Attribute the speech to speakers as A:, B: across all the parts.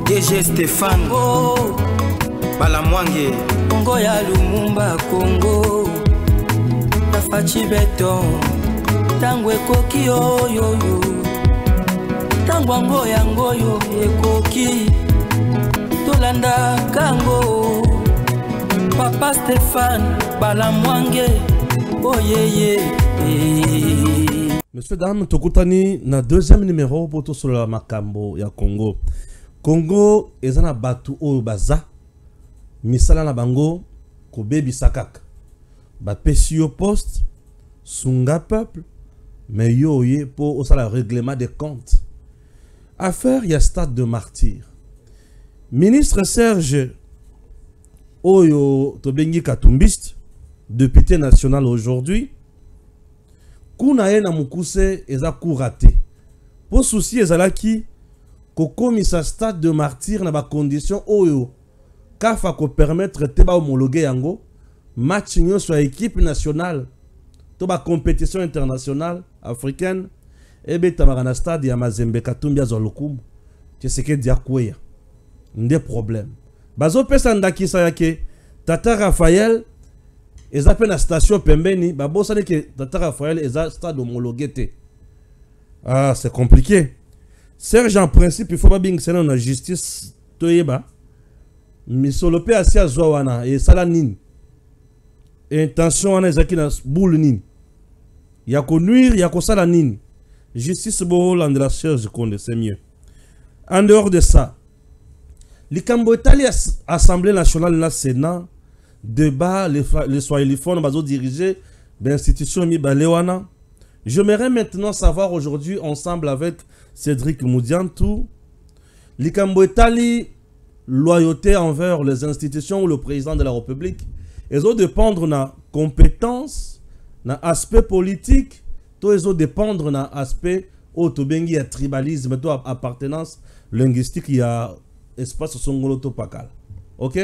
A: DG Stéphane Balamwange
B: Congo ya Lumumba Congo Tafachi beton Tango ekoki oyo Tango ango yango yo ekoki Tolanda kango Papa Stéphane Balamwange Oh yeah.
C: Monsieur Dame Tokutani na deuxième numéro pour tout sur la makambo ya Congo. Congo ezana batu o baza misala na bango ko bebi sakak. Ba pesio poste sunga peuple mais yo ye pour osala règlement des comptes. Affaire ya stade de martyr. Ministre Serge Oyo Tobengi Katumbiste, député national aujourd'hui, kuna ye na mukuse eza kouraté. Pour souci ezalaki kokomisa stade de martyr na ba condition oyo kafa ko permettre te ba homologuer yango match nyonso ya équipe nationale to ba compétition internationale africaine ebe tamaka na stade ya Mazembe Katumbi azolukumu tseke dia kweya nde problème bazo pesa ndakisa yake Tata Raphaël eza pe na station pembeni babosani ke Tata Raphaël eza stade homologué te. Ah, c'est compliqué. Serge en principe il faut pas bien que c'est la justice toyeba misolope asi azwa wana e sala nini intention wana ezaki na boule nini ya ko nuire ya ko sala nini justice bo Hollande la Serge Konde c'est mieux. En dehors de ça likambo etali Assemblée nationale na Sénat débat les soilifons bazo diriger l'institution Mibalewana. J'aimerais maintenant savoir aujourd'hui ensemble avec Cédric Moudiantou likambo etali loyauté envers les institutions ou le président de la République. Ils ont dépendre na compétence, na aspect politique, tout ils ont dépendre na aspect autobengi ya tribalisme, to appartenance linguistique ya espace songolo to pakal. OK?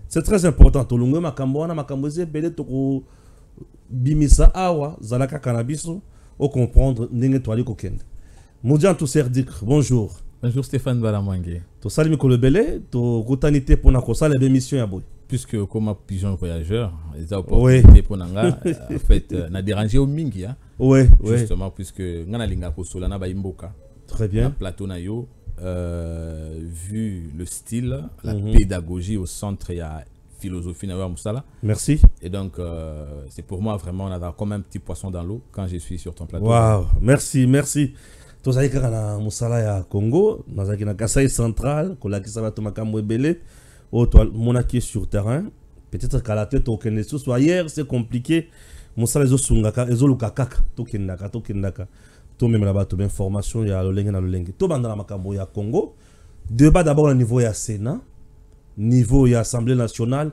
C: C'est très important. To lungo makambo wana makambo zebele to bimisa awa zalaka cannabis au comprendre ndenge toali kokende. Moudiantou Cédric, bonjour.
D: Bonjour Stéphane Balamwange.
C: To sali mikolo belé to kotanité pour na kosala l'émission ya boy.
D: Puisque comme pigeon voyageur, les opportunités pour nanga en fait na dérangé au mingi hein.
C: Ouais,
D: justement puisque ngana linga ko solana ba imboka.
C: Très bien.
D: Plateau na yo vu le style, la pédagogie au centre il y a philosophie na musala.
C: Merci.
D: Et donc c'est pour moi vraiment on a comme un petit poisson dans l'eau quand je suis sur ton plateau.
C: Waouh, merci. Tozali kaka na musala ya Congo, nazaki na Kasai central, kolakisa bato makambo ebele, o to monaki sur terrain, peut-être qu'à la tête aucun sous soit hier c'est compliqué. Musala ezo sungaka, ezo lukakaka, tokendaka. To même là-bas to information ya lolenge na lolenge. To banda na makambo ya Congo, débat d'abord au niveau ya Sénat, niveau ya Assemblée nationale,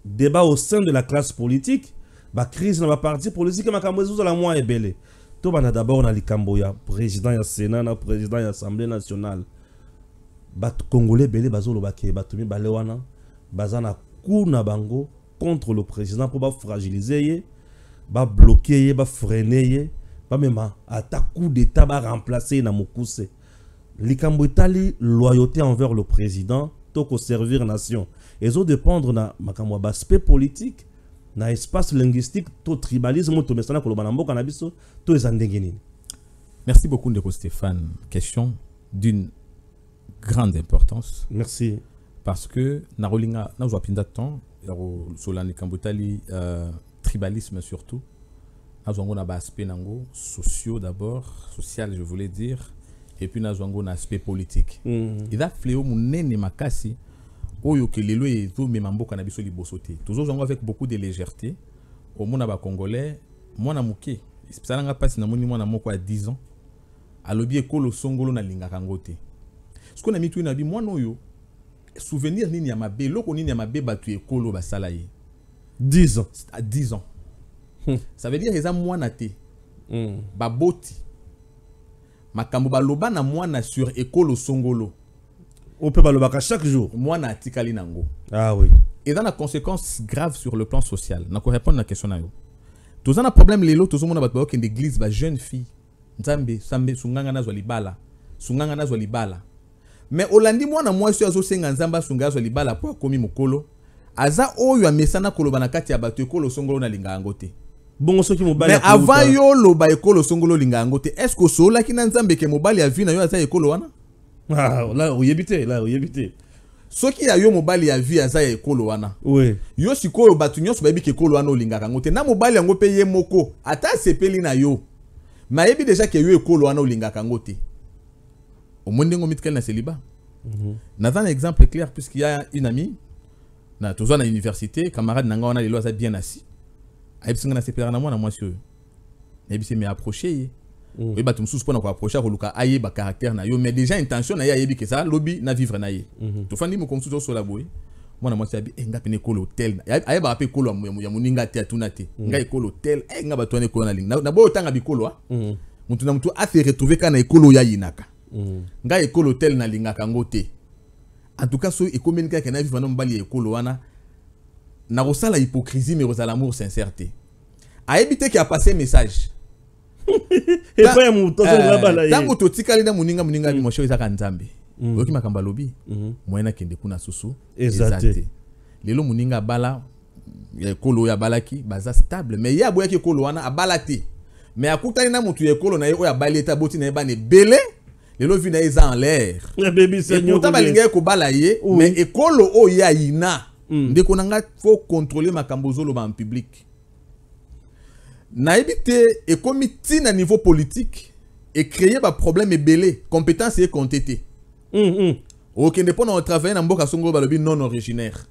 C: débat au sein de la classe politique, ba crise na ba parti politique makambo ezo la moi ebele. To bana d'abord na likambo ya président ya Sénat na président ya Assemblée nationale. Bat congolais belé bazolo bake batumi balewana bazana kuna bango contre le président pour ba fragiliser ye, ba bloquer ye, ba freiner ye, ba même ata coup d'état ba remplacer na mukuse. Likambo itali loyauté envers le président to ko servir nation. Ezo dépendre na makambo ba aspect politique. Na espace linguistique, to tribalisme, to mesana kolobana mboka na biso, to ezandenge nini.
D: Merci beaucoup Ndeko Stéphane. Question d'une grande importance.
C: Merci.
D: Parce que narolinga na zwapinda temps yaro solani kambutali tribalisme surtout. Na zwango na ba aspect nango sociaux d'abord, social je voulais dire, et puis na zwango na aspect politique. Il a fléau munene makasi. Oyo ke lelo ezo memamboka na biso liboso te. Toujours avec beaucoup de légèreté. Au mona ba congolais, mwana muke. Spécialement passe na moni mwana moko à 10 ans. Alobi ekolo songolo na linga kangote. Ce qu'on a mis tout na bi mwana oyo souvenir nini ya mabe, loko nini ya mabe batu ekolo basala ye.
C: 10 ans.
D: À 10 ans. Ça veut dire eza mwana te. Baboti. Makambo baloba na mwana sur ekolo songolo.
C: On peut baloba chaque jour.
D: Moi na tikali nango.
C: Ah oui.
D: Et dans la conséquence grave sur le plan social. Na ko répondre à la question na yo. Tous un problème lelo tous mona batba que l'église ba jeune fille. Nzambe sambe sunganga na zwa libala. Sunganga na zwa libala. mais olandi mwana mwasi azo senga nzamba sunga zo libala po akomi mokolo aza oyo amesana koloba na kati ya bato ekolo songolo na linga yango te.
C: Bongo soki mobali
D: mais avant yo loba ekolo songolo linga yango te, est-ce que sola ki na nzambe ke mobali ya vi na yo aza ekolo wana?
C: Ah, là oyebite.
D: Soki ya yo mobali ya vi aza ekolo wana.
C: Oui.
D: Yo sikoyo batu nyonso bayebi ke ekolo wana olinga yango te. Na mobali yango pe ye moko ata sepeli na yo. Ma yebi déjà ke yo ekolo wana olinga yango te. Au moins ndengo mitkal na célibat. N'a un exemple clair puisqu'il y a une amie na toujours na université, camarade nanga wana lelo aza bien assis. Ayebisinga na sepela na mwana mwasi oyo. Ayebisi me approcher. Oui, bah tu me soupçonnes qu'on approcher au luka aye ba caractère na yo, mais déjà intention na ya yebi que ça lobby na vivre na ye. Tu fandi mo comme tout sur la boy. Mwana mwasi abi nga pene ko l'hôtel. Aye ba pe ko lo ya muninga te atuna te. Nga e ko l'hôtel, nga ba tone ko na ling. Na bo tanga bi ko lo. Mutu na mutu a se retrouver kana ekolo ya yinaka. Nga e ko l'hôtel na linga kango te. En tout cas, so e communiquer que na vivre na mbali ekolo wana na rosala hypocrisie mais rosala amour sincérité. Aebite qui a passé message.
C: Et pas mon temps là bas là.
D: Tango to tikali na muninga bi mosho ezaka nzambe. Oki makamba lobi. Moyena kende kuna susu
C: exacté.
D: Lelo muninga bala ya ekolo ya balaki baza stable mais ya boya ki ekolo wana abalati. Mais akutani na mutu ya ekolo na ye oya baleta boti na ebane belé. Lelo vi na eza en l'air.
C: Le baby seigneur.
D: Pourtant balinga ko bala ye mais ekolo o ya ina. Ndeko nanga faut contrôler makambo zolo ba en public. Naïbité et comité à niveau politique et créer des problèmes et belé compétences et quantité. Ok, ne pas travailler dans Mboka Songo balobi non originaire.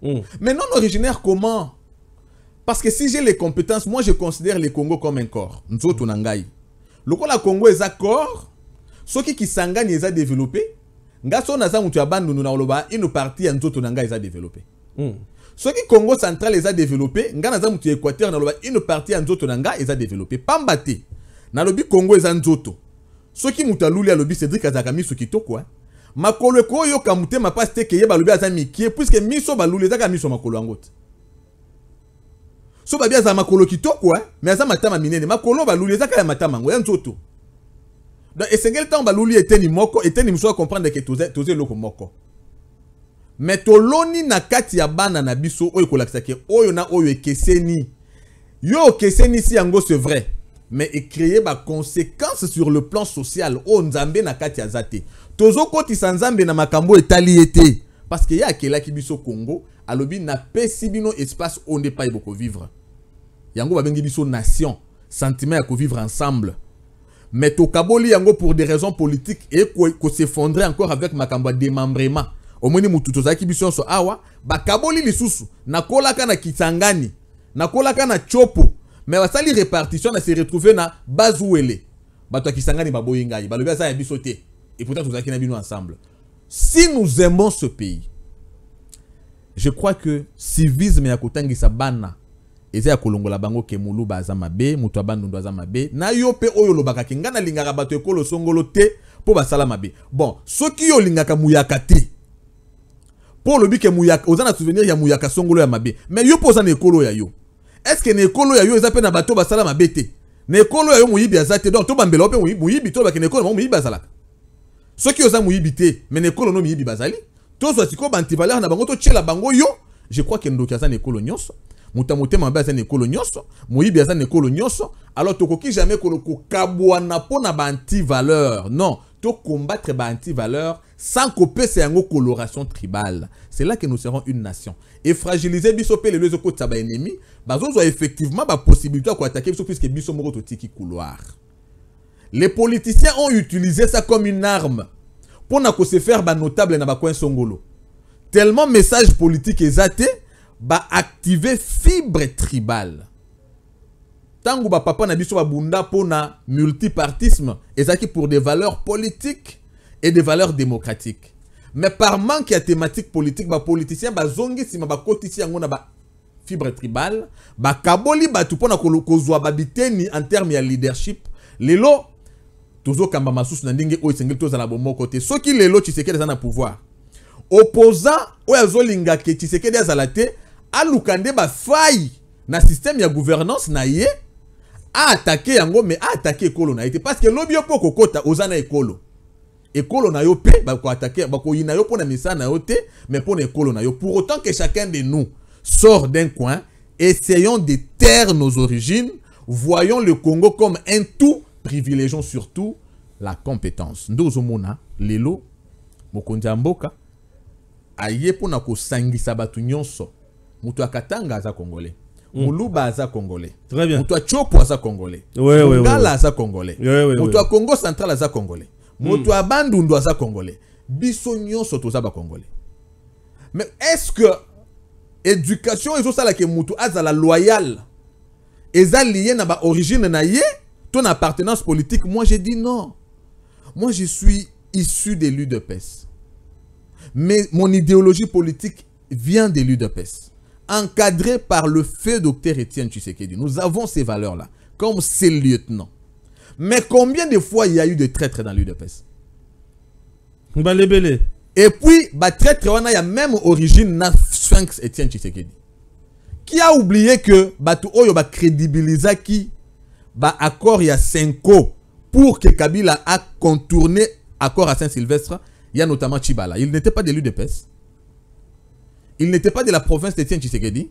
D: Mais non originaire comment? Parce que si j'ai les compétences, moi je considère le Congo comme un corps. Nous autres nangai. Le Congo est un corps. Ceux qui s'engagent ils ont développé. Ngaso naza mutu abandu nous na oloba une partie en autres nangai ils ont développé. Ce qui Congo central les a développé, ngana za mutu Équateur na loba une partie en nzoto nanga les a développé. Pambate. Na lobi Congo les a nzoto. Ce qui muta luli a lobi Cédric Azakami ce qui to quoi. Makolo ko yo kamute ma paste ke yeba lobi azami qui puisque miso ba luli zaka miso makolo angote. So ba bia za makolo ki to quoi, mais azama matama minene makolo ba luli zaka ya matama ngo ya nzoto. Donc esengel temps ba luli eteni moko eteni mso comprendre que toze loko moko. Mais toloni na kati ya bana na biso oyo kolakisa ke oyo na oyo ekeseni yo keseni si yango c'est vrai mais e créer ba conséquences sur le plan social o nzambe na kati ya zate tozo koti sa nzambe na makambo etali ete parce que ya kela ki biso Congo alobi na pesi bino espace onde pa iboko vivre yango ba bengi biso nation sentiment ya ko vivre ensemble mais to kaboli yango pour des raisons politiques et ko s'effondrer encore avec makambo démembrement. Au moins mutu tozaki biso so awa bakaboli lisusu nakolaka na Kisangani nakolaka na Chopo mais basali répartition na se retrouver na Bazuele bato Kisangani baboyinga balobi za ya biso te et pourtant tozaki na bino ensemble. Si nous aimons ce pays, je crois que civisme ya kotangisa bana eza ya kolongola bango ke mulu baza mabe mutu abandu ndo aza mabe na yo pe oyo lobaka kingana lingaka bato ekolo songolo te po basala mabe. Bon soki yo lingaka muyaka te pour le bique mouyaka ozana souvenir ya mouyaka songolo ya mabe mais yo poza na ekolo ya yo est-ce que na ekolo ya yo ezape na bato basala mabe te na ekolo ya yo muyibi azate donc to bambela ope muyibi to bakene ekolo muyibi azalaka soki oza muyibi te mais na ekolo no muyibi bazali to so siko banti valeur na bango to tchela bango yo je crois que ndoki azana ekolo nyonso mutamotema mabe azana ekolo nyonso muyibi azana ekolo nyonso alors tokoki jamais ko kabwana pona banti valeur non to combattre ba anti-valeurs sans couper c'est une coloration tribale. C'est là que nous serons une nation. Et fragiliser bisopé les autres côtés ba ennemi, bazo effectivement ba possibilité à attaquer puisque biso moko to tiki couloir. Les politiciens ont utilisé ça comme une arme pour na ko se faire ba notable na ba coin songolo. Tellement message politique exaté ba activer fibre tribale. Tango ba papa na biso ba bunda pona multipartisme ezaki pour des valeurs politiques et des valeurs démocratiques. Mais par manque de thématique politique, ba politiciens ba zongi sima ba kotisi yango na ba fibre tribale, ba kaboli ba tupona kozwa ba biteni en termes de leadership. Lelo tozo kamba masusu na ndenge o esengeli toza na bomo côté. Soki lelo Tshisekedi na pouvoir. Opposant o azolinga ke Tshisekedi azala te, alukande ba faille na système ya gouvernance na ye. A attaqué yango mais a attaqué ekolo na été parce que lobby poko kota ozana ekolo
A: école na yo pe ba ko attaquer ba ko yina yo pour na misa na yo te mais pour école na yo pour autant que chacun de nous sort d'un coin, essayons de taire nos origines, voyons le Congo comme un tout, privilégions surtout la compétence. Ndozo mona lelo mokonzi mboka aye pona ko sangisa batu nyonso. Mutu akatanga aza congolais. Muluba aza congolais.
C: Très bien.
A: Mutu achopo aza congolais. Ngala aza congolais. Mutu Congo central aza congolais. Mutu Bandundu aza congolais. Biso nyonso toza ba congolais. Mais est-ce que éducation ezo sala ke mutu azala loyal eza lié na ba origine na ye ton appartenance politique? Moi j'ai dit non. Moi je suis issu de l'UDPS. Mais mon idéologie politique vient de l'UDPS. Encadré par le feu docteur Étienne Tshisekedi. Nous avons ces valeurs-là, comme ses lieutenants. Mais combien de fois il y a eu des traîtres dans l'UDPS? Et puis, traître, il y a même origine na Sphinx Étienne Tshisekedi. Qui a oublié que Batu Oyo ba crédibilisa qui accord il y a 5 ans pour que Kabila a contourné accord à Saint-Sylvestre, il y a notamment Chibala. Il n'était pas de l'UDPS. Il n'était pas de la province d'Étienne Tshisekedi.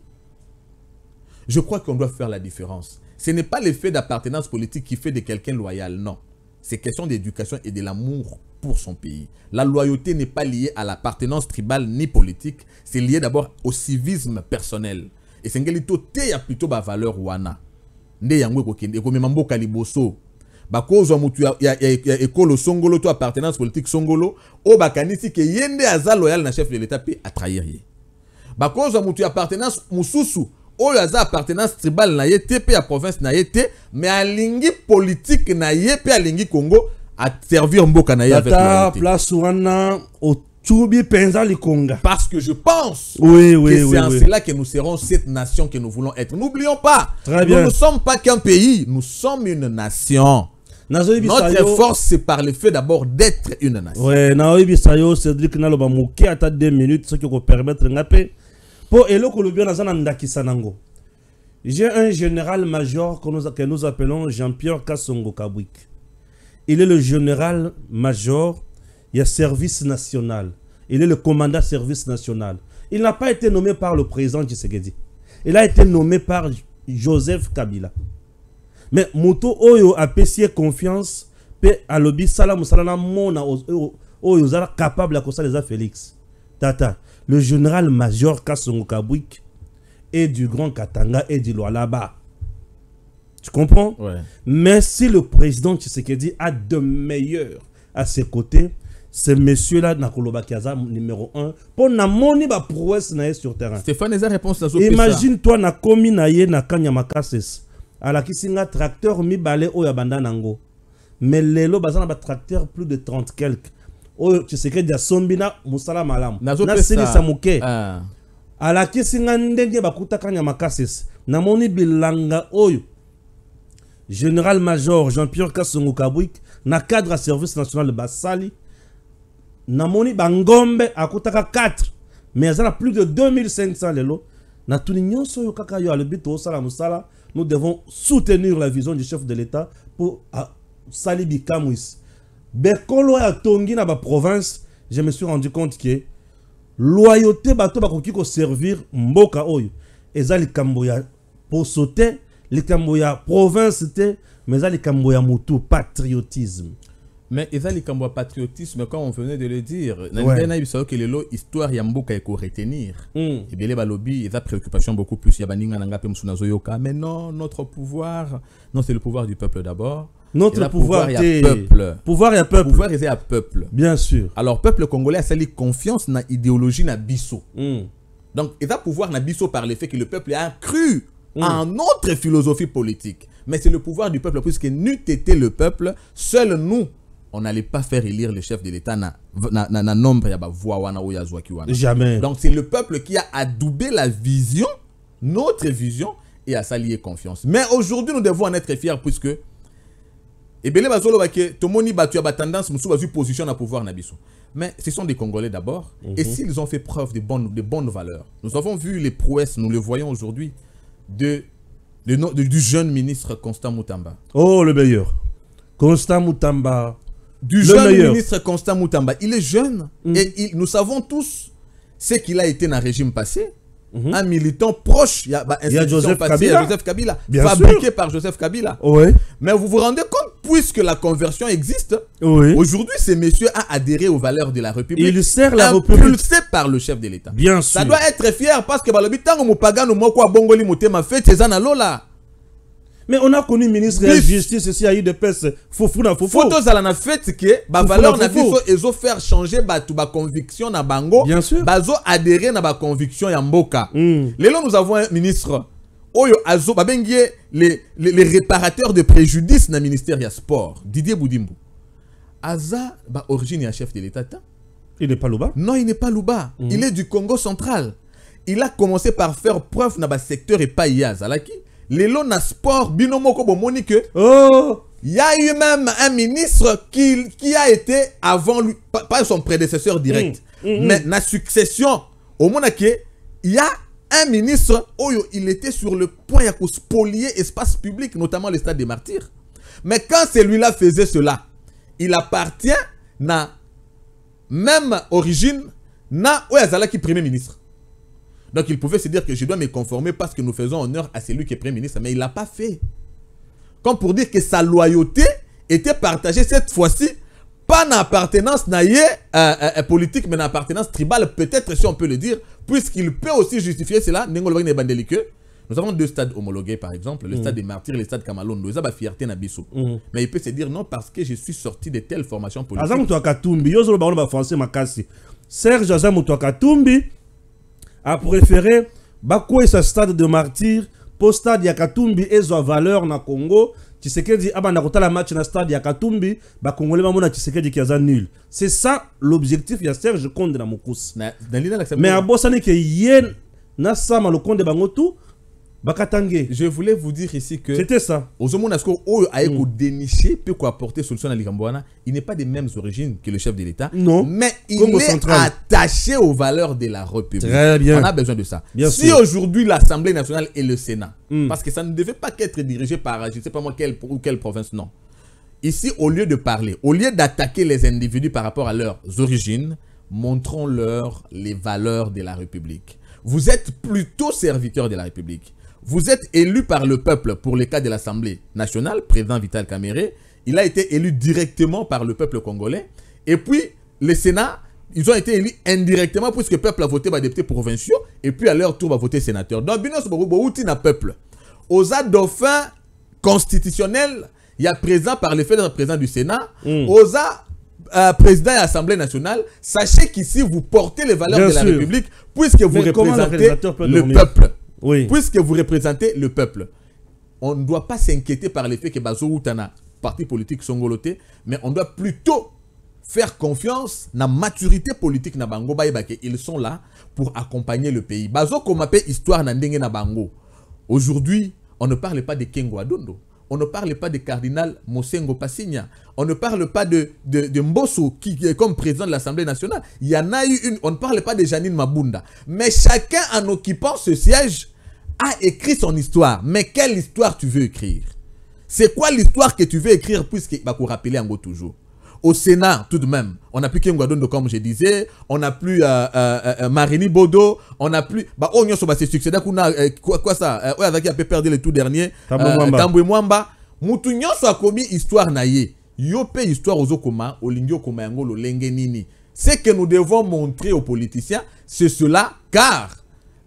A: Je crois qu'on doit faire la différence. Ce n'est pas l'effet d'appartenance politique qui fait de quelqu'un loyal, non. C'est question d'éducation et de l'amour pour son pays. La loyauté n'est pas liée à l'appartenance tribale ni politique. C'est lié d'abord au civisme personnel. Et c'est il y a plutôt ma valeur wana. Nde yango kokende ko memambo kaliboso. Ba kozo mutu ya ekolo songolo to appartenance politique songolo o bakanisi ke yende aza loyal na chef de l'état pe a trahir ye. Ba kozo mutu ya appartenance mususu o aza appartenance tribale na ye te pe ya province na ye te mais alingi politique na ye pe alingi Congo à servir mboka na ye avec loyauté. Place wana o parce que je pense que c'est en cela que nous serons cette nation que nous voulons être. N'oublions pas, nous ne sommes pas qu'un pays, nous sommes une nation. Notre force, c'est par le fait d'abord d'être une nation.
C: Ouais, Naobi Sayo, Cédric Naloba Mouké, à 2 minutes, ce qui peut permettre de paix. Pour Elo Kolobia Nazanandaki Sanango. J'ai un général-major que nous appelons Jean-Pierre Kassongo Kabwik. Il est le général-major. Il y a service national. Il est le commandant service national. Il n'a pas été nommé par le président Tshisekedi. Il a été nommé par Joseph Kabila. Mais Mouto Oyo a payé confiance. Pe alobi salam salana mona Oyo zara capable à cause des Félix. Tata, le général-major Kassongo Kabwik est du Grand Katanga et du Lualaba. Tu comprends?
A: Ouais.
C: Mais si le président Tshisekedi a de meilleurs à ses côtés, c'est monsieur-là, Nakoloba Kiaza, numéro 1, pour na moni ba prouesse na sur terrain.
A: Stéphane, les réponses dans
C: imagine-toi, na komi na ye na kanya makases. ala kisinga tracteur mi balé oya banda nango. Mais lelo bazana ba tracteur plus de 30 quelques. Oyo tu sais que dia sombina musala malam. Na sili samuke. Ala kisinga ndenge bakuta kanya makases. Na moni bilanga oyo. Général-major Jean-Pierre Kassongo Kabwik na cadre à service national de Bassali. Na moni bangombe akutaka 4. Mais il y a plus de 2500 lelo. Na tuninyo soyo kaka yo alebito osala musala. Nous devons soutenir la vision du chef de l'État pour Salibi Kamwis. Bekolo a tongi na ba province, je me suis rendu compte que loyauté bato bakoki ko servir mboka oyo. Ezali kamboya pour sauter, les kamboya province te, mais ezali kamboya mutu patriotisme.
A: Mais ezali kamboya patriotisme comme on venait de le dire,
C: ouais.
A: Que le histoire ya mboka eko retenir. Et bien les balobi, ils ont préoccupation beaucoup plus ya baninga nanga pe msunazo yoka, mais non, notre pouvoir, non c'est le pouvoir du peuple d'abord.
C: Notre pouvoir
A: est peuple.
C: Pouvoir est peuple.
A: Pouvoir est à peuple.
C: Bien sûr.
A: Alors peuple congolais a sali confiance na idéologie na biso. Donc il a pouvoir na biso par le fait que le peuple a cru en notre philosophie politique. Mais c'est le pouvoir du peuple puisque n'eût été le peuple, seul nous on n'allait pas faire élire le chef de l'État na nombre ya ba voix wana ou ya zwaki wana.
C: Jamais.
A: Donc c'est le peuple qui a adoubé la vision, notre vision et a s'allier confiance. Mais aujourd'hui nous devons en être fiers puisque et bien, tendance position à pouvoir nabiso. Mais ce sont des Congolais d'abord. Et s'ils ont fait preuve de bonnes valeurs, nous avons vu les prouesses, nous le voyons aujourd'hui, du jeune ministre Constant Moutamba.
C: Oh, le meilleur. Constant Moutamba,
A: du jeune ministre Constant Moutamba. Il est jeune et nous savons tous ce qu'il a été dans le régime passé. Un militant proche, il y a
C: Joseph
A: Kabila,
C: Bien
A: fabriqué
C: sûr.
A: par Joseph Kabila.
C: Ouais.
A: Mais vous vous rendez compte, puisque la conversion existe,
C: Oui.
A: aujourd'hui, ce monsieur a adhéré aux valeurs de la République.
C: Il sert la République.
A: Impulsé par le chef de l'État.
C: Bien sûr.
A: Ça doit être fier parce que balobi tango mupagano moko abongoli motema fait tezana lola.
C: Mais on a connu ministre de la justice ici à UDPS. Fofou na fofo.
A: Photos à la fête que ba valeur na biso ezo faire changer ba tu ba conviction na bango.
C: Bien sûr.
A: Bazo adhérer na ba conviction ya mboka. Lelo nous avons un ministre Oyo azo babengie les réparateurs de préjudice na ministère ya sport. Didier Boudimbo. Aza ba origine ya chef de l'État.
C: Il n'est pas Louba?
A: Non, il n'est pas Louba. Il est du Congo central. Il a commencé par faire preuve dans le secteur et pas Zalaki. Lelo na sport, binomoko bomoni que.
C: Oh!
A: Il y a eu même un ministre qui a été avant lui, pas son prédécesseur direct, mais na succession. Au moment que il y a un ministre, il était sur le point de spolier l'espace public, notamment le stade des Martyrs. Mais quand celui-là faisait cela, il appartient na même origine na Oyazala qui premier ministre. Donc il pouvait se dire que je dois me conformer parce que nous faisons honneur à celui qui est premier ministre, mais il l'a pas fait. Comme pour dire que sa loyauté était partagée cette fois-ci, pas dans l'appartenance politique, mais dans l'appartenance tribale, peut-être si on peut le dire, puisqu'il peut aussi justifier cela. Nous avons deux stades homologués, par exemple, le stade des Martyrs et le stade Kamalondo. Ils ont la fierté Nabiso. Mais il peut se dire non parce que je suis sorti de telle formation politique.
C: Serge Azamuto Katumbi a préféré Bakoué sa stade de Martyrs pour stade Yakatumbi et sa valeur na Congo. Tshisekedi abana kotala match na stade Yakatumbi, ba Congolais mamona Tshisekedi qui a nul. C'est ça l'objectif ya Serge Konde na Mokous. Mais à Bossane que yen na sama le Konde bangotu bakatangé.
A: Je voulais vous dire ici que
C: c'était ça.
A: Ozomona Asko oyo aeko dénicher peut quoi apporter solution à l'Ikambouana, il n'est pas des mêmes origines que le chef de l'État.
C: Non.
A: Mais il
C: Congo
A: est
C: central.
A: attaché aux valeurs de la République.
C: Très bien.
A: On a besoin de ça.
C: Bien
A: si
C: sûr.
A: aujourd'hui l'Assemblée nationale et le Sénat, parce que ça ne devait pas qu'être dirigé par je ne sais pas moi quelle province, non. Ici, au lieu de parler, au lieu d'attaquer les individus par rapport à leurs origines, montrons-leur les valeurs de la République. Vous êtes plutôt serviteurs de la République. Vous êtes élu par le peuple pour le cas de l'Assemblée nationale, président Vital Kamerhe. Il a été élu directement par le peuple congolais. Et puis, le Sénat, ils ont été élus indirectement puisque le peuple a voté les députés provinciaux et puis à leur tour va voter sénateur. Donc, Binos Borouti n'a peuple. Aux dauphins constitutionnels, il y a présent par le fait d'être président du Sénat. Aux président de l'Assemblée nationale, sachez qu'ici vous portez les valeurs
C: Bien
A: de la
C: sûr.
A: République puisque vous représentez le peuple.
C: Oui.
A: Puisque vous représentez le peuple. On ne doit pas s'inquiéter par le fait que Bazo Outana, parti politique songoloté, mais on doit plutôt faire confiance dans la maturité politique na bango baïbake. Ils sont là pour accompagner le pays. Bazo komape histoire na ndenge na bango. Aujourd'hui, on ne parle pas de Kengo Adondo. On ne parle pas de cardinal Mosengo Passigna. On ne parle pas de Mbosso qui est comme président de l'Assemblée nationale. Il y en a eu une. On ne parle pas de Janine Mabunda. Mais chacun en occupant ce siège a écrit son histoire. Mais quelle histoire tu veux écrire? C'est quoi l'histoire que tu veux écrire puisque va vous rappeler en gros toujours? Au Sénat, tout de même, on n'a plus Kengo Adondo comme je disais, on n'a plus Marini Bodo, on n'a plus... Bah, on y a succédé quoi ça? On a perdu le tout dernier. Tambwe Mwamba. Moutou nyonso a commis histoire naïe. Yope histoire aux okoma, au lingyo koma yango lo lenge nini. Ce que nous devons montrer aux politiciens, c'est cela, car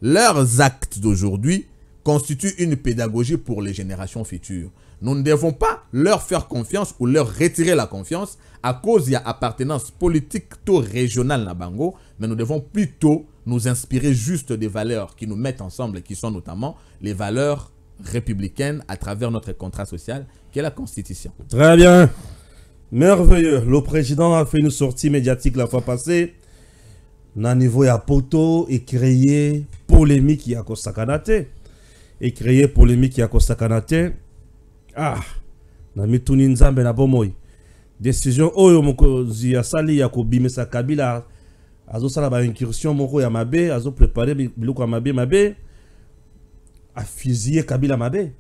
A: leurs actes d'aujourd'hui constituent une pédagogie pour les générations futures. Nous ne devons pas leur faire confiance ou leur retirer la confiance à cause de l'appartenance politique tout régionale na bango, mais nous devons plutôt nous inspirer juste des valeurs qui nous mettent ensemble, qui sont notamment les valeurs républicaines à travers notre contrat social, qui est la Constitution.
C: Très bien. Merveilleux. Le président a fait une sortie médiatique la fois passée. Na niveau ya poto et créé polémique ya kosakanate. Et créé polémique ya kosakanate. Ah, na mituni nzambe na bomoi. Décision oyo mokozi ya sali ya kobimisa Kabila azo sala ba incursion moko ya mabe, azo préparer biloko ya mabe a fusiller Kabila mabe.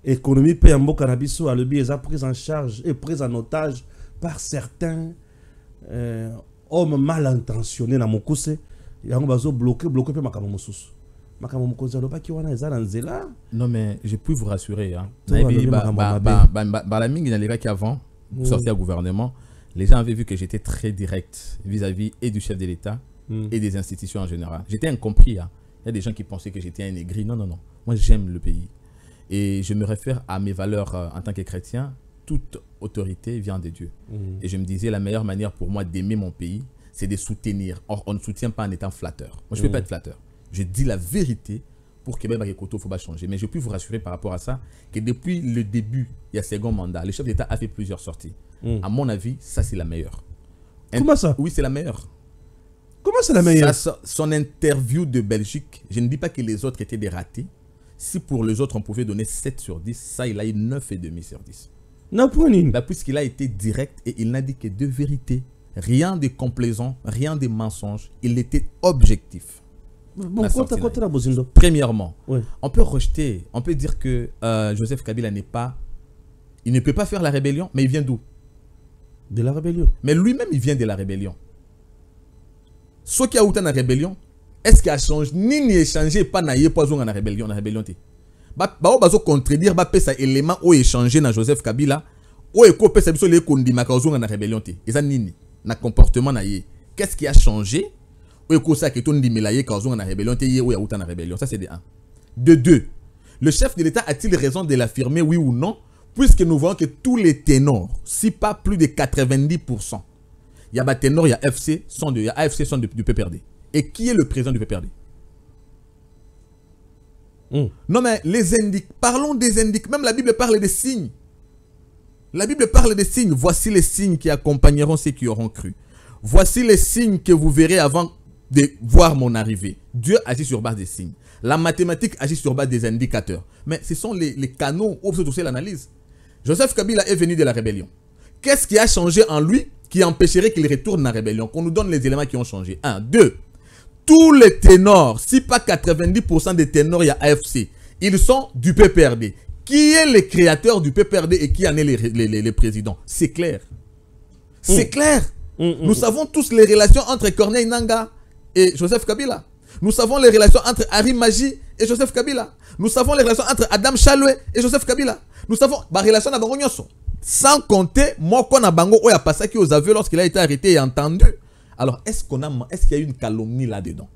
C: Économie pe ya mboka na biso alobi eza prise en charge et prise en otage par certains hommes mal intentionnés na mokuse yango bazo bloquer pe makambo mosusu makambo mokonzi aloba ki wana eza na nzela.
D: Non mais je peux vous rassurer hein.
C: Toi,
D: Nayebi
C: alors,
D: la mingi na leka qui avant sortir au gouvernement, les gens avaient vu que j'étais très direct vis-à-vis et du chef de l'État et des institutions en général. J'étais incompris hein. Il y a des gens qui pensaient que j'étais un aigri. Non. Moi j'aime le pays et je me réfère à mes valeurs en tant que chrétien. Toute autorité vient de Dieu. Et je me disais, la meilleure manière pour moi d'aimer mon pays, c'est de soutenir. Or, on ne soutient pas en étant flatteur. Moi, je ne peux pas être flatteur. Je dis la vérité pour que Québec il ne faut pas changer. Mais je peux vous rassurer par rapport à ça, que depuis le début, il y a second mandat, le chef d'État a fait plusieurs sorties. À mon avis, ça, c'est la meilleure.
C: Comment ça?
D: Oui, c'est la meilleure.
C: Comment c'est la meilleure?
D: Son interview de Belgique, je ne dis pas que les autres étaient des ratés. Si pour les autres, on pouvait donner 7 sur 10, ça, il a eu 9,5 sur 10. Puisqu'il a été direct et il n'a dit que deux vérités. Rien de complaisant, rien de mensonge. Il était objectif. Premièrement, on peut rejeter, on peut dire que Joseph Kabila n'est pas... Il ne peut pas faire la rébellion, mais il vient d'où?
C: De la rébellion.
D: Mais lui-même, il vient de la rébellion. Ce qui a eu la rébellion, est-ce qu'il a changé? Ni échangé, pas naïe, pas dans la rébellion, bazo contredire ba pesa élément o échanger na Joseph Kabila o eko pesa biso le kondima ka ozonga na rébellion te eza nini na comportement na ye, qu'est-ce qui a changé o eko ça que ton ndimela ye ka ozonga na rébellion te ye o ya uta na rébellion? Ça c'est de 1. De 2, le chef de l'État a-t-il raison de l'affirmer, oui ou non, puisque nous voyons que tous les ténors, si pas plus de 90%, il y a des ténors, il y a AFC sont du PPRD. Et qui est le président du PPRD? Non mais les indiques, parlons des indiques. Même la Bible parle des signes. La Bible parle des signes. Voici les signes qui accompagneront ceux qui auront cru. Voici les signes que vous verrez avant de voir mon arrivée. Dieu agit sur base des signes. La mathématique agit sur base des indicateurs. Mais ce sont les canaux où vous l'analyse. Joseph Kabila est venu de la rébellion. Qu'est-ce qui a changé en lui qui empêcherait qu'il retourne dans la rébellion? Qu'on nous donne les éléments qui ont changé. 1, 2. Tous les ténors, si pas 90% des ténors, il y a AFC. Ils sont du PPRD. Qui est le créateur du PPRD et qui en est les présidents? C'est clair. C'est clair. Nous savons tous les relations entre Corneille Nangaa et Joseph Kabila. Nous savons les relations entre Harry Maji et Joseph Kabila. Nous savons les relations entre Adam Chaloué et Joseph Kabila. Nous savons les relations avec Bango Nyonso. Sans compter, Moko na Bango Oya Passaki aux aveux lorsqu'il a été arrêté et entendu. Alors, est-ce qu'il y a une calomnie là-dedans?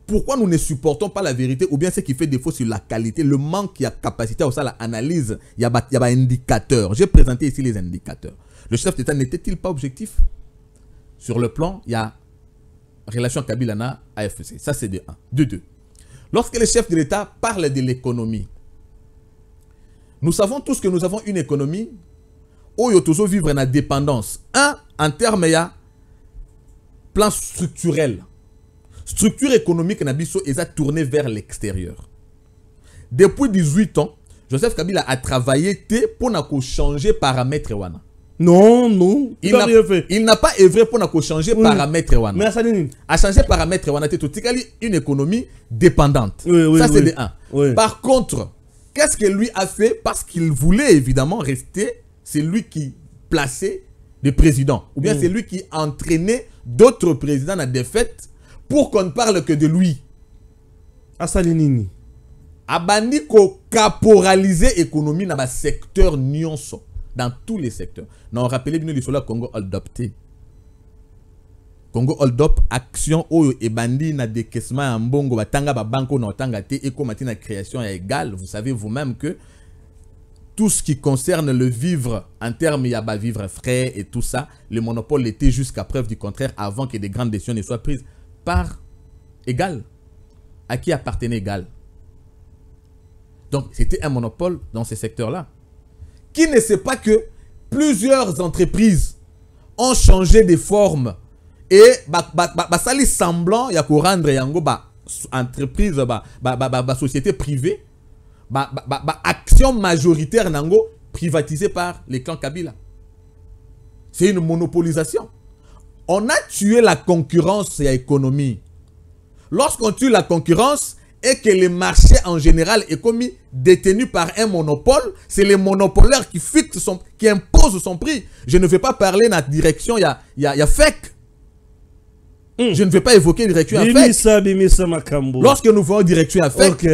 D: Pourquoi nous ne supportons pas la vérité ou bien ce qui fait défaut sur la qualité, le manque qui a capacité à l'analyse? Il y a des indicateurs. J'ai présenté ici les indicateurs. Le chef d'État n'était-il pas objectif? Sur le plan, il y a relation Kabila AFC. Ça, c'est de 1. De 2. Lorsque le chef de l'État parle de l'économie, nous savons tous que nous avons une économie où il y a toujours vivre en dépendance. 1, en termes, il y a plan structurel. Structure économique Nabiso est tournée vers l'extérieur. Depuis 18 ans, Joseph Kabila a travaillé pour changer paramètre wana.
C: Non.
D: Il n'a pas œuvré pour changer paramètre wana.
C: Mais ça
D: a changé paramètre wana une économie dépendante. Ça c'est de 1. Par contre, qu'est-ce que lui a fait? Parce qu'il voulait évidemment rester, c'est lui qui plaçait des présidents. Ou bien c'est lui qui entraînait d'autres présidents à la défaite pour qu'on ne parle que de lui.
C: Asalinini.
D: Abandi ko caporaliser l'économie dans le secteur nyonso. Dans tous les secteurs. Nous rappelez bien le Congo adopté. Congo hold up action oyo ebandi na décaissement en bongo batanga ba banko na otanga te et comme na création est égale. Vous savez vous-même que tout ce qui concerne le vivre en termes il y a ba vivre frais et tout ça, le monopole était jusqu'à preuve du contraire avant que des grandes décisions ne soient prises par égal. À qui appartenait égal. Donc c'était un monopole dans ces secteurs-là. Qui ne sait pas que plusieurs entreprises ont changé de forme et sali semblant ya ko rendre yango entreprise société privée action majoritaire nango privatisée par les clans Kabila. C'est une monopolisation. On a tué la concurrence et l'économie. Lorsqu'on tue la concurrence,
A: et que le marché en général est comme détenu par un monopole, c'est le monopolaire qui fixe qui impose son prix. Je ne vais pas parler dans la direction, il y a FEC. Je ne vais pas évoquer direction à FEC. Lorsque nous voyons direction à FEC,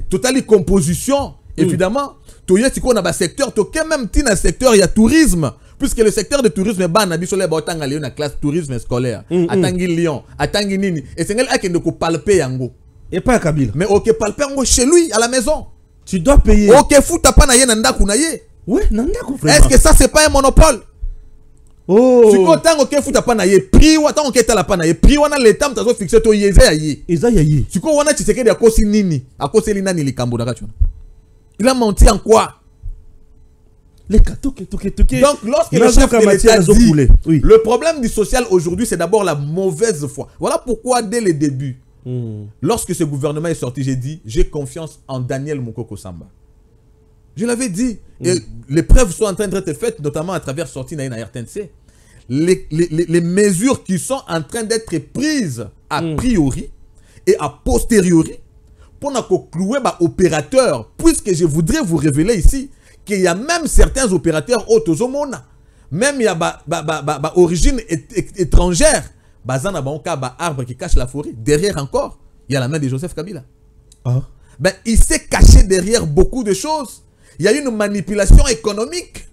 A: totale composition, évidemment, tu y a un secteur, tu as même un secteur, il y a tourisme. Puisque le secteur de tourisme est ban, il y a une classe tourisme scolaire. Atangi Lyon, Atangi Nini. Et c'est elle qui ne peut palper yango.
C: Et pas à Kabila.
A: Mais ok, palper yango chez lui, à la maison.
C: Tu dois payer.
A: Ok, fou, t'as pas naye nanda kunaye.
C: Oui, nanda kunaye.
A: Est-ce que ça, c'est pas un monopole?
C: Oh.
A: Si tu as ok, fou, t'as pas naye. Prix, ou attends, ok, t'as la pas naye. Prix, ou l'état, t'as fixé ton yézé aïe.
C: Eza yaye.
A: Si tu as dit que à cause nini, à cause de l'inani, les cambo d'Akachon. Il a menti en quoi?
C: Les toke.
A: Donc, lorsque le chef de l'État dit, le problème du social aujourd'hui, c'est d'abord la mauvaise foi. Voilà pourquoi, dès le début, lorsque ce gouvernement est sorti, j'ai dit, j'ai confiance en Daniel Mukoko Samba. Je l'avais dit. Et les preuves sont en train d'être faites, notamment à travers sortie na RTNC. Les mesures qui sont en train d'être prises a priori et a posteriori pour clouer opérateurs, puisque je voudrais vous révéler ici qu'il y a même certains opérateurs autozomona, même il y a origine étrangère, bazana arbre qui cache la forêt, derrière encore, il y a la main de Joseph Kabila. Ben, il s'est caché derrière beaucoup de choses. Il y a une manipulation économique.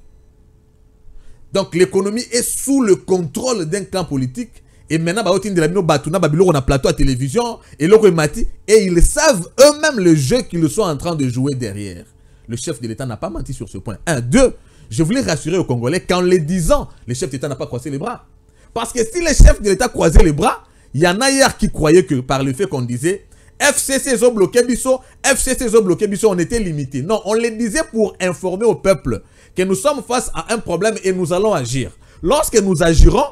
A: Donc l'économie est sous le contrôle d'un clan politique. Et maintenant, on a plateau à télévision, et ils savent eux-mêmes le jeu qu'ils sont en train de jouer derrière. Le chef de l'État n'a pas menti sur ce point. 1. 2. Je voulais rassurer aux Congolais qu'en les disant, le chef d'État n'a pas croisé les bras. Parce que si le chef de l'État croisait les bras, il y en a hier qui croyaient que par le fait qu'on disait FCC ont bloqué Bisso, FCC ont bloqué Bisso, on était limité. Non, on les disait pour informer au peuple que nous sommes face à un problème et nous allons agir. Lorsque nous agirons,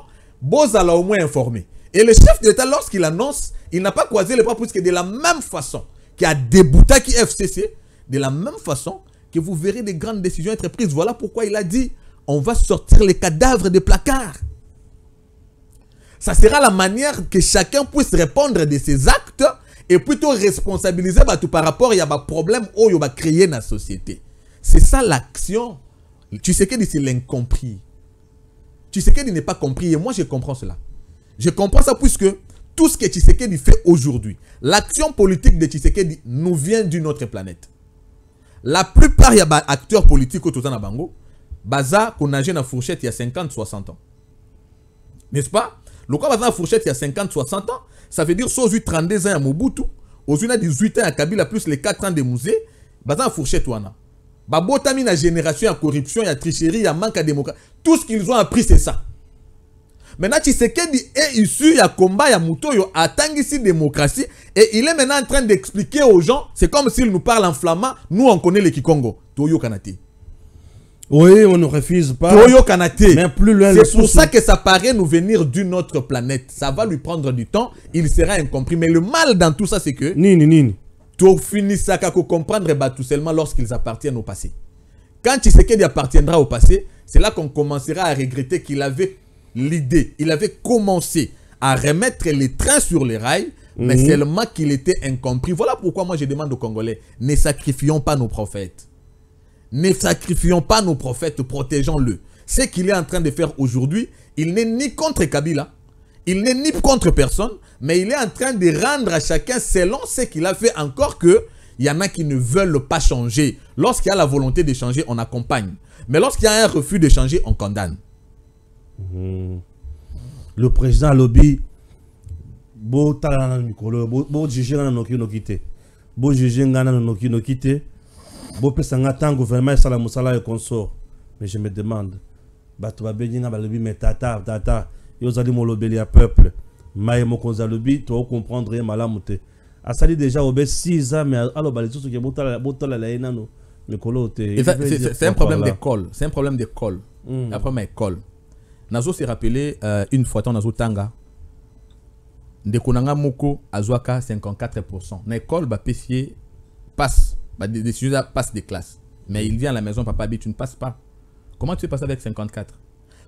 A: Boza l'a au moins informé. Et le chef de l'État, lorsqu'il annonce, il n'a pas croisé les bras puisque de la même façon qu'il y a débouté qui FCC, de la même façon que vous verrez des grandes décisions être prises. Voilà pourquoi il a dit, on va sortir les cadavres des placards. Ça sera la manière que chacun puisse répondre de ses actes et plutôt responsabiliser tout par rapport à un problème où il va créer dans la société. C'est ça l'action. Tu sais que c'est l'incompris. Tu sais qu'il n'est pas compris et moi je comprends cela. Je comprends ça puisque tout ce que Tshisekedi fait aujourd'hui, l'action politique de Tshisekedi nous vient d'une autre planète. La plupart des acteurs politiques autour de Bango, baza qu'on a na fourchette il y a 50-60 ans. N'est-ce pas? Le cas baza na fourchette il y a 50-60 ans, ça veut dire soit 32 ans à Mobutu, aux 18 ans à Kabila plus les 4 ans de Mouzé, baza na fourchette wana. Babotami na génération, il y a corruption, il y a tricherie, il y a manque de démocratie. Tout ce qu'ils ont appris, c'est ça. Maintenant, Tshisekedi est issu, il y a combat, il y a Moutoyo, attend ici démocratie. Et il est maintenant en train d'expliquer aux gens, c'est comme s'il nous parle en flamand, nous on connaît les Kikongo. Toyo Kanate.
C: Oui, on ne refuse pas.
A: Toyo Kanate.
C: Mais plus loin,
A: c'est pour ça que ça paraît nous venir d'une autre planète. Ça va lui prendre du temps, il sera incompris. Mais le mal dans tout ça, c'est que...
C: Nini.
A: Tu finis ça qu'à comprendre tout seulement lorsqu'ils appartiennent au passé. Quand Tshisekedi appartiendra au passé, c'est là qu'on commencera à regretter qu'il avait l'idée, il avait commencé à remettre les trains sur les rails, mais seulement qu'il était incompris. Voilà pourquoi moi je demande aux Congolais, ne sacrifions pas nos prophètes. Ne sacrifions pas nos prophètes, protégeons-le. Ce qu'il est en train de faire aujourd'hui, il n'est ni contre Kabila, il n'est ni contre personne, mais il est en train de rendre à chacun selon ce qu'il a fait, encore que il y en a qui ne veulent pas changer. Lorsqu'il y a la volonté de changer, on accompagne. Mais lorsqu'il y a un refus de changer, on condamne.
C: Le président lobby, bo talana mikolo, bo juger na noki nokite, bo juger ngana noki nokite, bo pesanga tant gouvernement sala musala et consort. Mais je me demande, bato ba benga ba lobby mais tata, yo zali mo lobeli à peuple, maye mo konza lobby, to comprendre malamute. A sali déjà au 6 ans mais alors ba les tout ce que botala la enano mikolo te.
A: C'est un problème d'école, c'est un problème d'école. Après ma école. Nazo s'est rappelé une fois dans Nazo Tanga. Ndekonanga Moko Azwaka 54%. L'école va payer passe, des sujets passent des classes. Mais il vient à la maison, papa dit tu ne passes pas. Comment tu peux passer avec 54?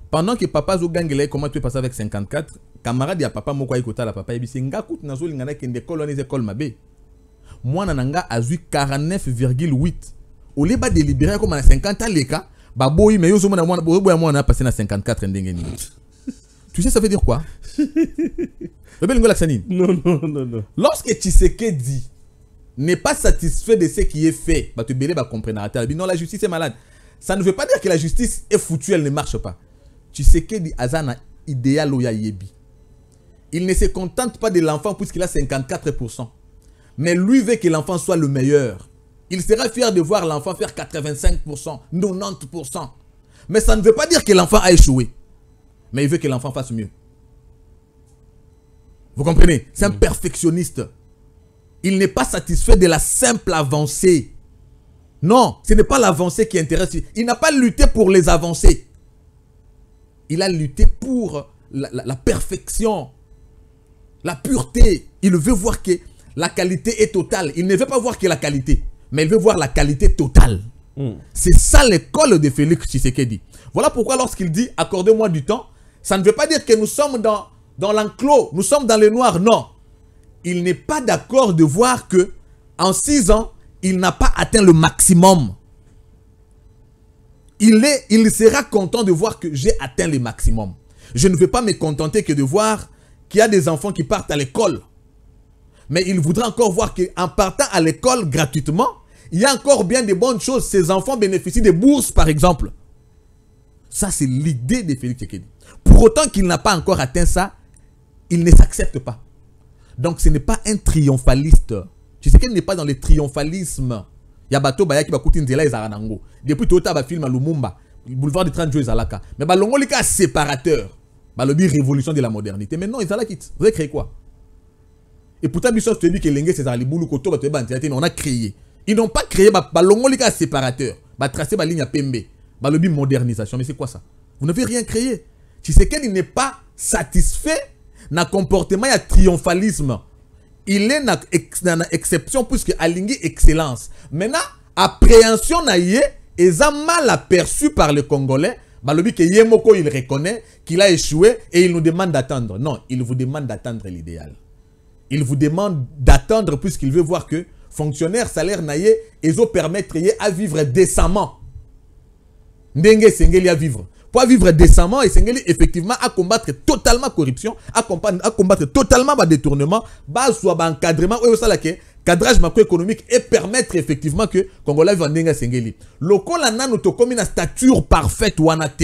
A: Pendant que papa zo gangele, comment tu peux passer avec 54? Camarade ya papa Moko Aikota la papa Ebi Sengaku Nazo Lingana qui l'école on est école mabé. moi nananga a 49,8 au lieu de délibérer comme à 50 ans les cas bah boy mais yo zo mona moi a passé na 54 ndenge ni. Tu sais ça veut dire quoi?
C: Non.
A: Lorsque Tshisekedi n'est pas satisfait de ce qui est fait, bah tu belé bah comprendre. Non, la justice est malade. Ça ne veut pas dire que la justice est foutue, elle ne marche pas. Tshisekedi azana idéal oya yebi. Il ne se contente pas de l'enfant puisqu'il a 54%. Mais lui veut que l'enfant soit le meilleur. Il sera fier de voir l'enfant faire 85%, 90%. Mais ça ne veut pas dire que l'enfant a échoué. Mais il veut que l'enfant fasse mieux. Vous comprenez? C'est un perfectionniste. Il n'est pas satisfait de la simple avancée. Non, ce n'est pas l'avancée qui intéresse. Il n'a pas lutté pour les avancées. Il a lutté pour la perfection, la pureté. Il veut voir que la qualité est totale. Il ne veut pas voir que la qualité, mais il veut voir la qualité totale. C'est ça l'école de Félix Tshisekedi. Voilà pourquoi lorsqu'il dit « accordez-moi du temps », ça ne veut pas dire que nous sommes dans l'enclos, nous sommes dans le noir, non. Il n'est pas d'accord de voir que en 6 ans, il n'a pas atteint le maximum. Il sera content de voir que j'ai atteint le maximum. Je ne vais pas me contenter que de voir qu'il y a des enfants qui partent à l'école. Mais il voudrait encore voir qu'en partant à l'école gratuitement, il y a encore bien de bonnes choses. Ces enfants bénéficient de bourses, par exemple. Ça, c'est l'idée de Félix Tshisekedi. Pour autant qu'il n'a pas encore atteint ça, il ne s'accepte pas. Donc, ce n'est pas un triomphaliste. Tshisekedi n'est pas dans le triomphalisme. Il y a bateau baya qui va coûter nzela ezaranango. Depuis tout le film à Lumumba, le boulevard des 30 jours ezalaka. Mais balongo li ka séparateur. Balobi révolution de la modernité. Mais non, ezalaki. Vous avez créé quoi? Et pourtant, Bissot te dit que l'engé c'est les boulou koto bateau bantelate, on a créé. Ils n'ont pas créé balongo li ka séparateur. Ba tracé ba ligne à Pembe. Balobi modernisation. Mais c'est quoi ça? Vous n'avez rien créé. Tshisekedi n'est pas satisfait na comportement ya triomphalisme. Il est une exception puisque alingi excellence. Maintenant, appréhension na yé est mal aperçu par les Congolais. Balobi que Yemoko il reconnaît qu'il a échoué et il nous demande d'attendre. Non, il vous demande d'attendre l'idéal. Il vous demande d'attendre puisqu'il veut voir que fonctionnaire salaire na yé ezo permettre yé à vivre décemment. Ndenge sengeli à vivre. Pour vivre décemment et Sengeli effectivement à combattre totalement corruption, à combattre totalement le détournement, soit encadrement, cadrage macroéconomique et permettre effectivement que Congolais vivent Sengeli. Local a nous comme une stature parfaite wanate.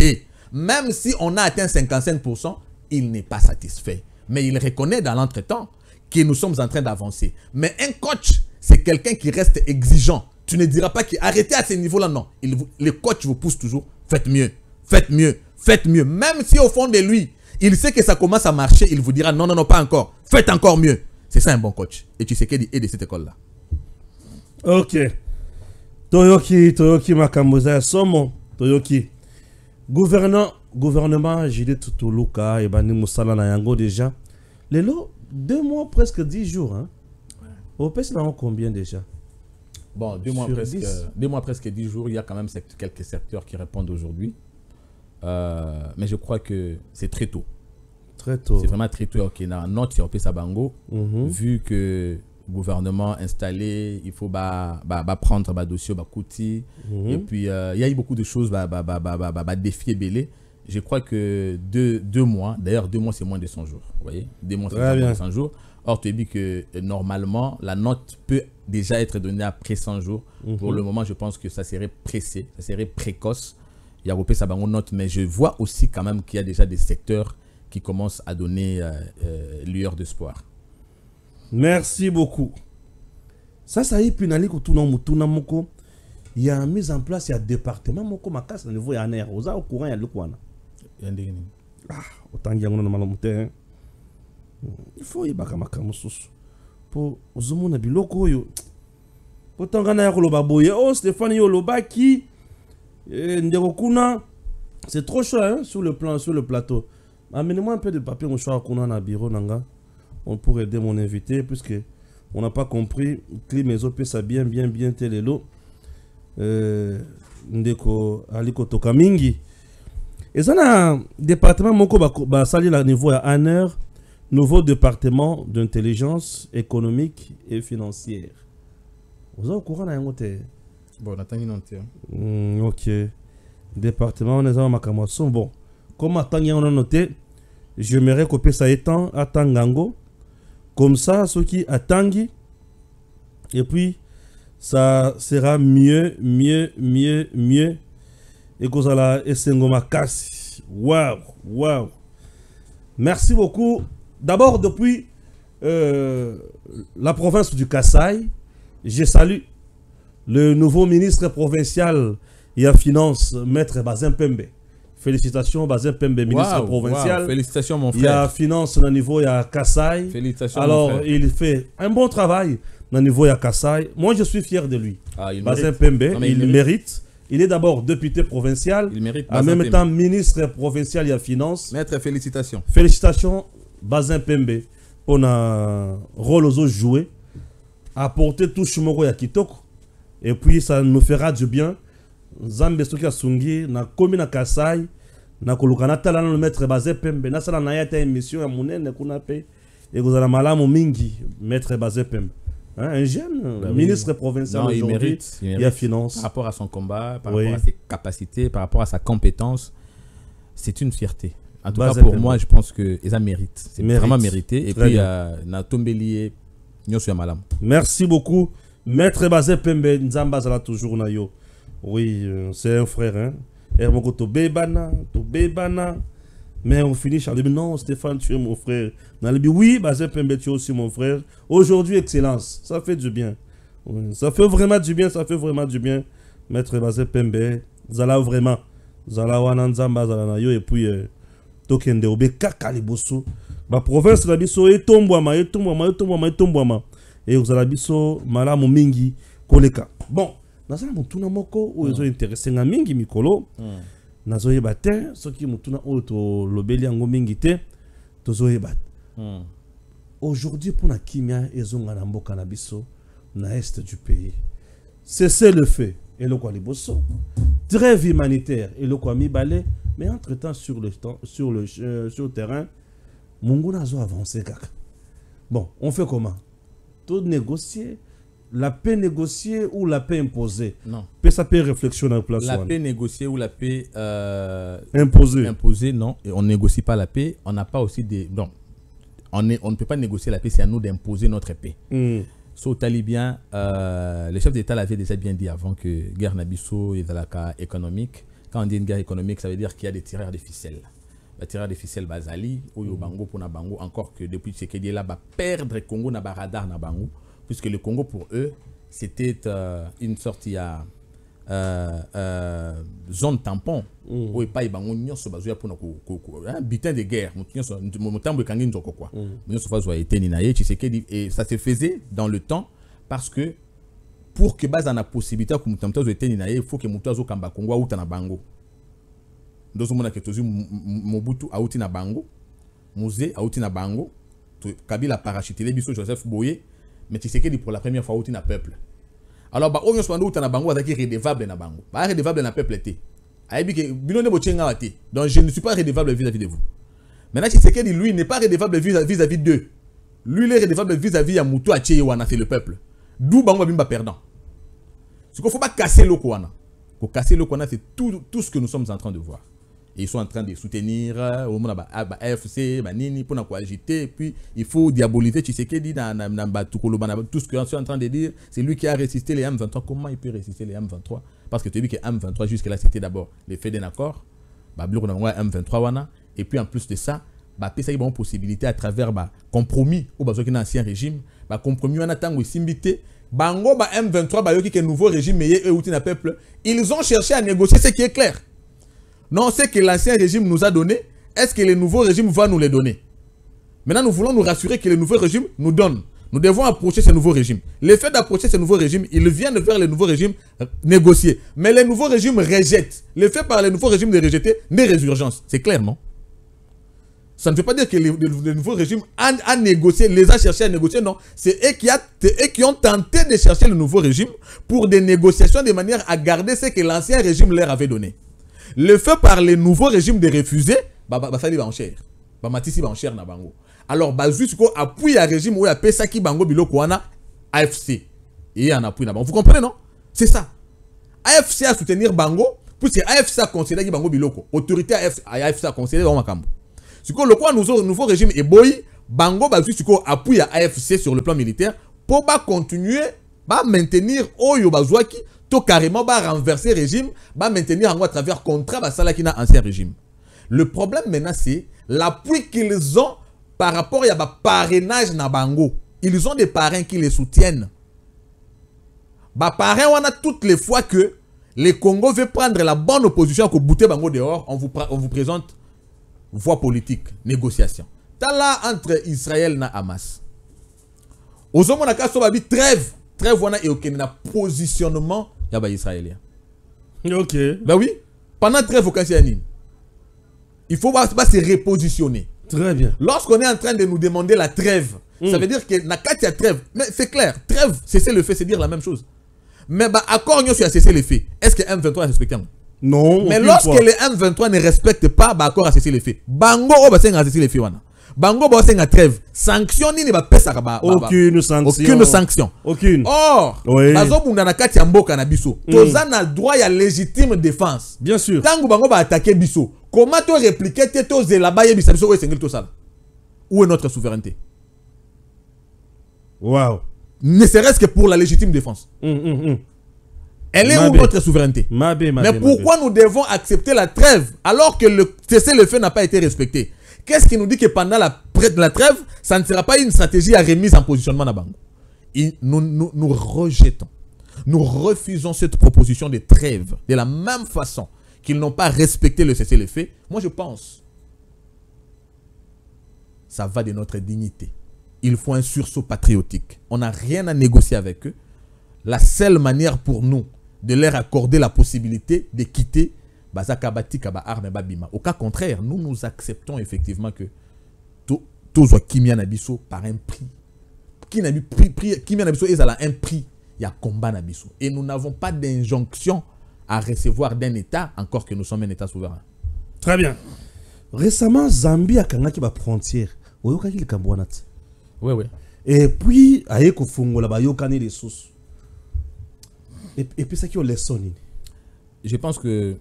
A: Même si on a atteint 55%, il n'est pas satisfait. Mais il reconnaît dans l'entretemps que nous sommes en train d'avancer. Mais un coach, c'est quelqu'un qui reste exigeant. Tu ne diras pas qu'arrêtez à ce niveau-là, non. Le coach vous pousse toujours, faites mieux. Faites mieux, faites mieux. Même si au fond de lui, il sait que ça commence à marcher, il vous dira non, non, non, pas encore. Faites encore mieux. C'est ça un bon coach. Et tu sais qu'il est de cette école-là.
C: Ok. Toyoki Makamboza, Somo, Toyoki. Gouvernement, j'ai dit tout Luka et Bani Moussala na yango déjà. Les lots, 2 mois, presque 10 jours. Hein? Ouais. Au PS, là, combien déjà?
D: Bon, 2 mois presque, 2 mois presque 10 jours, il y a quand même quelques secteurs qui répondent aujourd'hui. Mais je crois que c'est très tôt.
C: Très tôt.
D: C'est vraiment très tôt. Ok, dans notre Européen Sabango, vu que le gouvernement installé, il faut prendre le dossier, kouti. Et puis, il y a eu beaucoup de choses, défis et belés. Je crois que 2 mois, d'ailleurs 2 mois c'est moins de 100 jours. Vous voyez, 2 mois c'est moins de 100 jours. Or, tu as dit que normalement, la note peut déjà être donnée après 100 jours. Pour le moment, je pense que ça serait pressé, ça serait précoce. Il y a Europé Sabango note, mais je vois aussi quand même qu'il y a déjà des secteurs qui commencent à donner lueur d'espoir.
C: Merci beaucoup. Ça y est, puis il y a mis en place, il y a un département, moko makas, au niveau, il y a un air. Au courant, il y a le quoi. Autant qu'il y a un mal il faut y avoir un pour Zomona Biloko. Pour Tangana Yoloba Boye, oh Stéphane Yoloba qui c'est trop chaud hein, sur le plateau. Amenez-moi un peu de papier, mon choix qu'on a dans bureau Nanga. On pourrait aider mon invité puisque on n'a pas compris. Climézo peut ça bien télélo. Ndeko Aliko Tokamingi. Et ça un département moko ba sali la niveau à 1 heure. Nouveau département d'intelligence économique et financière. Vous êtes au courant d'un côté?
D: Bon, on attend une autre.
C: Ok. Département, on est en Makamasson. Bon, comme attend on a noté, j'aimerais copier ça étant à Tangango. Comme ça, ceux qui attendent, et puis ça sera mieux. Et que ça la Essengoma Kassi. Waouh. Merci beaucoup. D'abord, depuis la province du Kasaï, je salue le nouveau ministre provincial et à finance, Maître Bazin Pembe. Félicitations, Bazin Pembe, ministre provincial.
D: Félicitations, mon frère.
C: Il y a finance au niveau, il y a Kasaï.
D: Félicitations,
C: alors,
D: mon frère.
C: il fait un bon travail au niveau, il y a Kasaï. Moi, je suis fier de lui. Bazin Pembe,
D: non,
C: il mérite. Il est d'abord député provincial.
D: Il mérite.
C: En même temps, ministre provincial et à finance.
D: Maître, félicitations.
C: Félicitations, Bazin Pembe, pour un rôle aux autres joués. Apporter tout Shumoro ya Kitoko. Et puis, ça nous fera du bien. Zambe Soki Sungi, na komi na Kasai, na kolukana tala na Maître Bazin Pembe. Na sala na yata émission ya munene kuna pe. Et vous allez malamu mingi, Maître Bazin Pembe. Hein, un jeune ministre provincial
D: aujourd'hui,
C: il mérite. Il y a finance.
D: Par rapport à son combat, par rapport à ses capacités, par rapport à sa compétence, c'est une fierté. En tout cas, pour moi, je pense que ça mérite. C'est vraiment mérité. Et puis, na tombelier, nyosu ya malamu.
C: Merci beaucoup. Maître Bazin Pembe, Nzamba Zala toujours na yo. Oui, c'est un frère. Hein. Hermoko to bebana. Mais on finit, Charles dit non, Stéphane, tu es mon frère. Nalibi, oui, Bazin Pembe, tu es aussi mon frère. Aujourd'hui, excellence. Ça fait du bien. Oui, ça fait vraiment du bien. Maître Bazin Pembe, Zala vraiment. Zala Wananzamba Zala na yo. Et puis, Tokende Obe Kakaliboso. Ma province, la biso, etombwama. Et vous allez biso, malamu mingi, koleka. Bon. Nazala mutuna moko ou ils ont intéressé nga mingi mikolo. Nazoye bate, ce qui mutuna o to lobeli yango mingi te, tozoye bat. Aujourd'hui pour na kimia ezonga na mboka na biso na est du pays. Cessez le feu et le quoi liboso. Trêve humanitaire et le quoi mibale, mais entre-temps sur le terrain, Mungu nazo avancer kaka. Bon, on fait comment? Tout négocier. La paix négociée ou la paix imposée?
D: Non.
C: Ça peut réflexion en place.
D: La paix négociée ou la paix
C: imposée?
D: Imposée, non. Et on ne négocie pas la paix. On n'a pas aussi des... Non. On ne peut pas négocier la paix, c'est à nous d'imposer notre paix. So, talibien, les chefs d'État l'avaient déjà bien dit avant que guerre Nabiso est dans la cas économique. Quand on dit une guerre économique, ça veut dire qu'il y a des tireurs de ficelles. Les tireurs de ficelles Bazali, ou Bango pour Nabango, encore que depuis ce qu'il est là, perdre Congo na radar Nabango. Puisque le Congo, pour eux, c'était une sorte zone tampon. Où il n'y a pas de butin de guerre. Et ça se faisait dans le temps parce que pour que base en la possibilité il faut que Moutazo Kamba Congo ou Tanabango. Donc, Mobutu a outi na Bango, Mouzé a outi na Bango, Kabila parachuté, Biso Joseph Boye. Mais tu sais que pour la première fois, il y a un peuple. Alors, on se rend compte que Bango est redevable na Bango. Pas redevable na peuple. Donc, je ne suis pas redevable vis-à-vis de vous. Maintenant, tu sais que lui n'est pas redevable vis-à-vis d'eux. Lui, il est redevable vis-à-vis de Moutou Acheyewana, c'est le peuple. D'où Bango est perdant. Ce qu'il ne faut pas casser le Kouana. Pour casser le Kouana, c'est tout ce que nous sommes en train de voir. Et ils sont en train de soutenir AFC, Nini, pour agiter. Puis il faut diaboliser Tshisekedi tout ce qu'ils sont en train de dire. C'est lui qui a résisté les M23. Comment il peut résister les M23? Parce que tu as vu que M23, jusque-là, c'était d'abord l'effet d'un accord. M23, et puis en plus de ça, il y a une possibilité à travers compromis au ancien régime. Compromis, on attend aussi invité. Bango, M23, qui est un nouveau régime, mais peuple. Ils ont cherché à négocier ce qui est clair. Non, ce que l'ancien régime nous a donné, est-ce que le nouveau régime va nous les donner? Maintenant, nous voulons nous rassurer que le nouveau régime nous donne. Nous devons approcher ce nouveau régime. Le fait d'approcher ce nouveau régime, ils viennent vers le nouveau régime négocier. Mais le nouveau régime rejette. Le fait par le nouveau régime de rejeter des résurgences. C'est clair, non? Ça ne veut pas dire que le nouveau régime a négocié, les a cherchés à négocier, non. C'est eux qui ont tenté de chercher le nouveau régime pour des négociations de manière à garder ce que l'ancien régime leur avait donné. Le fait par le nouveau régime de refuser, ça va en cher. Matisi va en cher na bango. Alors, jusqu'au appui à régime où il y a Pesaki Bango Biloko wana AFC.
A: et en appui là-bas. Vous comprenez, non? C'est ça. AFC a soutenir Bango, puisque AFC a considéré que Bango Biloko. Autorité AFC a considéré Bango Makambo. Ce que le quoi nouveau régime est boy, Bango va appuyer à AFC sur le plan militaire pour continuer à maintenir Oyo Bazouaki, tout carrément renverser le régime, maintenir à travers contrat qui n'a ancien régime. Le problème maintenant c'est l'appui qu'ils ont par rapport à parrainage na Bango. Ils ont des parrains qui les soutiennent. Parrain, on a toutes les fois que les Congo veut prendre la bonne opposition pour bouter Bango dehors, on vous présente voie politique, négociation. T'as là entre Israël et Hamas. Aux hommes, on a trêve. Trêve, on a un positionnement des Israéliens.
C: Ok.
A: Ben oui. Pendant trêve, il faut se repositionner.
C: Très bien.
A: Lorsqu'on est en train de nous demander la trêve, ça veut dire que Nakatia trêve. Mais c'est clair, trêve, cesser le fait, c'est dire la même chose. Mais accord, nous a cessé les faits. Est-ce que M23 a respecté?
C: Non.
A: Mais lorsque les M23 ne respectent pas, accord a cessé les faits. Bango, a cessé les faits. Bango, a trêve. Sanction, ni ne va pas ça.
C: Aucune sanction.
A: Aucune sanction.
C: Aucune.
A: Or, Bazo Bundanakati Amboka na biso. Tozan a droit à légitime défense.
C: Bien sûr.
A: Tango Bango va attaquer biso. Comment tu répliquer Teto Zelaba Yebisa biso ou Sengel Tosala? Où est notre souveraineté?
C: Waouh.
A: Ne serait-ce que pour la légitime défense. Elle est où notre souveraineté? Mais pourquoi nous devons accepter la trêve alors que le cessez-le-feu n'a pas été respecté? Qu'est-ce qui nous dit que pendant la trêve, ça ne sera pas une stratégie à remise en positionnement à Bango? Nous rejetons. Nous refusons cette proposition de trêve de la même façon qu'ils n'ont pas respecté le cessez-le-feu. Moi, je pense ça va de notre dignité. Il faut un sursaut patriotique. On n'a rien à négocier avec eux. La seule manière pour nous de leur accorder la possibilité de quitter au cas contraire, nous acceptons effectivement que tout soit Kimia Nabiso par un prix. Kimia Nabiso est à un prix. Il y a combat Nabiso. Et nous n'avons pas d'injonction à recevoir d'un État, encore que nous sommes un État souverain.
C: Très bien. Récemment, Zambie a kangaki ba frontière. Oyoka ki likambwanat.
A: Oui, oui.
C: Et puis, aye ko fungola ba yokani les sources. Et puis ça qui on leçon.
A: Je pense que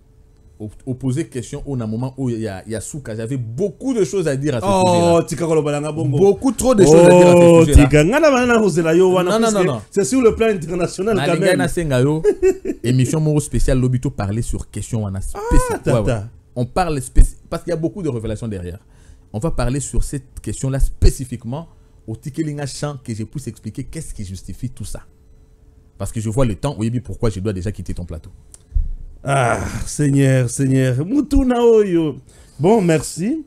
A: poser question au moment où il y a Souka, j'avais beaucoup de choses à dire à ce sujet-là. Beaucoup trop de choses à dire à ce sujet-là. Non.
C: C'est sur le plan international quand même.
A: Émission spéciale Lobito parlait sur question spécifique. On parle parce qu'il y a beaucoup de révélations derrière. On va parler sur cette question-là spécifiquement au Tikelinga Champ que je puisse expliquer qu'est-ce qui justifie tout ça. Parce que je vois le temps, oui, pourquoi je dois déjà quitter ton plateau.
C: Ah, Seigneur. Mutuna Oyo. Bon, merci.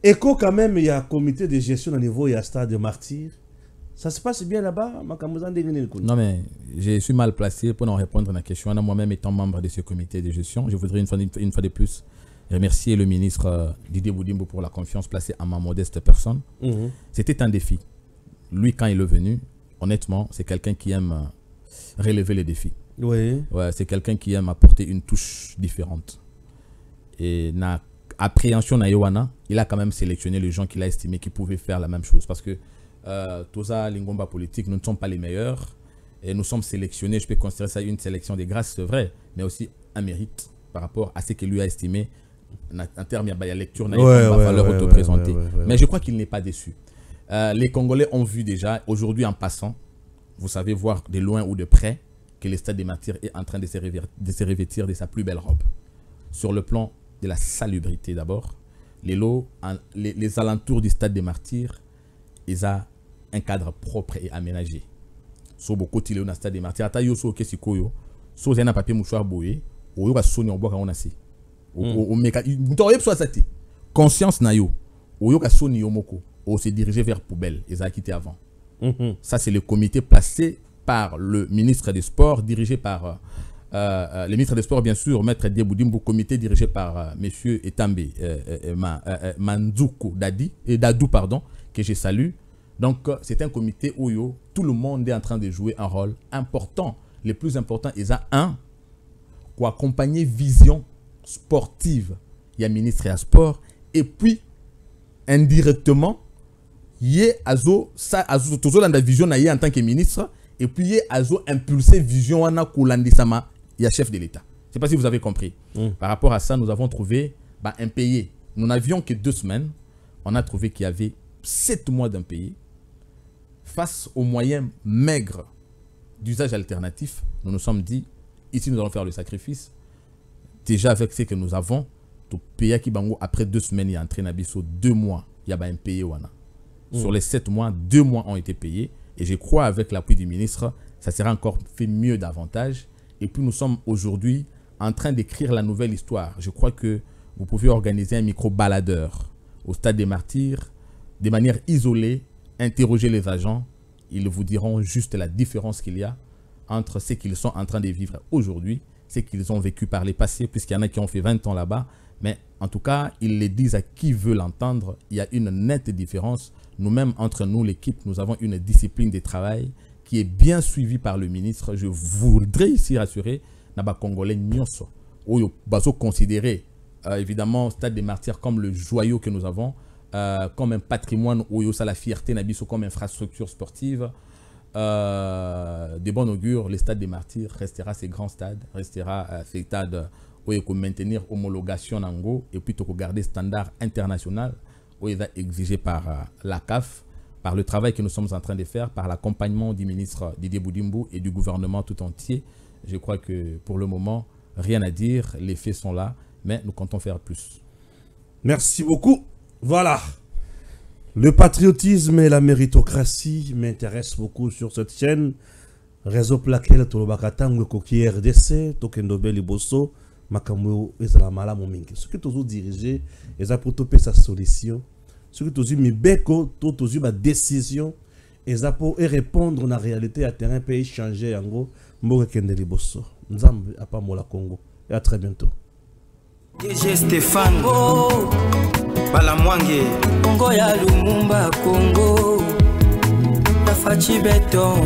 C: Écho, quand même, il y a un comité de gestion au niveau, il y a Stade de Martyrs. Ça se passe bien là-bas?
A: Non, mais je suis mal placé pour en répondre à la question. Moi-même étant membre de ce comité de gestion, je voudrais une fois de plus remercier le ministre Didier Boudimbo pour la confiance placée en ma modeste personne. C'était un défi. Lui, quand il est venu, honnêtement, c'est quelqu'un qui aime relever les défis.
C: Oui.
A: Ouais, c'est quelqu'un qui aime apporter une touche différente. Et na appréhension na Yowana, il a quand même sélectionné les gens qu'il a estimé qui pouvaient faire la même chose. Parce que Toza, Lingomba politique, nous ne sommes pas les meilleurs. Et nous sommes sélectionnés, je peux considérer ça une sélection des grâces, c'est vrai, mais aussi un mérite par rapport à ce qu'il lui a estimé en termes de lecture, il va falloir représenter. Mais je crois qu'il n'est pas déçu. Les Congolais ont vu déjà, aujourd'hui en passant, vous savez voir de loin ou de près, que le Stade des Martyrs est en train de se revêtir de sa plus belle robe. Sur le plan de la salubrité d'abord, les alentours du Stade des Martyrs, ils ont un cadre propre et aménagé. So beaucoup de dans le Stade des Martyrs, ata yo so kesikoyo, so zena papier mouchoir boye, o yo ba soni on boka on asi. O meka, mutoye so asati. Conscience na yo, o yo ka soni yo moko, o se diriger vers poubelle, ils ont quitté avant. Ça c'est le comité placé par le ministre des Sports, dirigé par le ministre des Sports, bien sûr, Maître Dieboudimbo, comité dirigé par Monsieur Etambe Manzuko Dadou, pardon, que je salue. Donc, c'est un comité où tout le monde est en train de jouer un rôle important. Le plus important, il y a un, pour accompagner vision sportive. Il y a ministre et sport. Et puis, indirectement, il y a toujours la vision en tant que ministre. et puis azo impulser vision wana kolandisama ya chef de l'État. Je ne sais pas si vous avez compris. Par rapport à ça, nous avons trouvé impayé. Nous n'avions que 2 semaines. On a trouvé qu'il y avait 7 mois d'impayé. Face aux moyens maigres d'usage alternatif, nous nous sommes dit, ici nous allons faire le sacrifice. Déjà avec ce que nous avons, tout payer qui bango après 2 semaines, il y a entré Nabiso 2 mois, il y a un payé wana. Sur les 7 mois, 2 mois ont été payés. Et je crois avec l'appui du ministre, ça sera encore fait mieux davantage. Et puis nous sommes aujourd'hui en train d'écrire la nouvelle histoire. Je crois que vous pouvez organiser un micro-baladeur au Stade des Martyrs, de manière isolée, interroger les agents. Ils vous diront juste la différence qu'il y a entre ce qu'ils sont en train de vivre aujourd'hui, ce qu'ils ont vécu par les passés, puisqu'il y en a qui ont fait 20 ans là-bas. Mais en tout cas, ils le disent à qui veut l'entendre. Il y a une nette différence. Nous-mêmes, entre nous, l'équipe, nous avons une discipline de travail qui est bien suivie par le ministre. Je voudrais ici rassurer Naba Congolais Nyonso, où baso considérer évidemment Stade des Martyrs comme le joyau que nous avons, comme un patrimoine où ça la fierté Nabiso comme infrastructure sportive. De bon augure, le Stade des Martyrs restera ces grands stades, restera ces stades où il faut maintenir homologation nango et puis garder standard international où il va exigé par la CAF, par le travail que nous sommes en train de faire, par l'accompagnement du ministre Didier Boudimbo et du gouvernement tout entier. Je crois que pour le moment, rien à dire, les faits sont là, mais nous comptons faire plus.
C: Merci beaucoup. Voilà. Le patriotisme et la méritocratie m'intéressent beaucoup sur cette chaîne. Réseau pour laquelle Tolobakatango Koki RDC, Tokendobe Liboso, Makamou Ezalamala Mominke. Ce que tu as dirigé, et pour topper sa solution. Ce que tu as mis Beko, tu as ma décision, et pour répondre à la réalité à terrain, pour échanger en gros, Mboka Kende Liboso. Nzambe à pas Mola Congo. Et à très bientôt.
B: DG Stéphane Balamwange Congo ya Lumumba Congo Tafachi Beton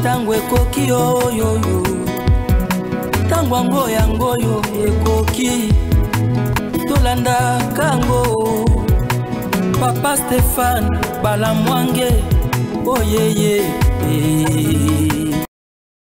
B: Tangwe Koki yo Tangwango yangoyo Ekoki Tolanda Kango Papa Stéphane Balamwange Oh yeah yeah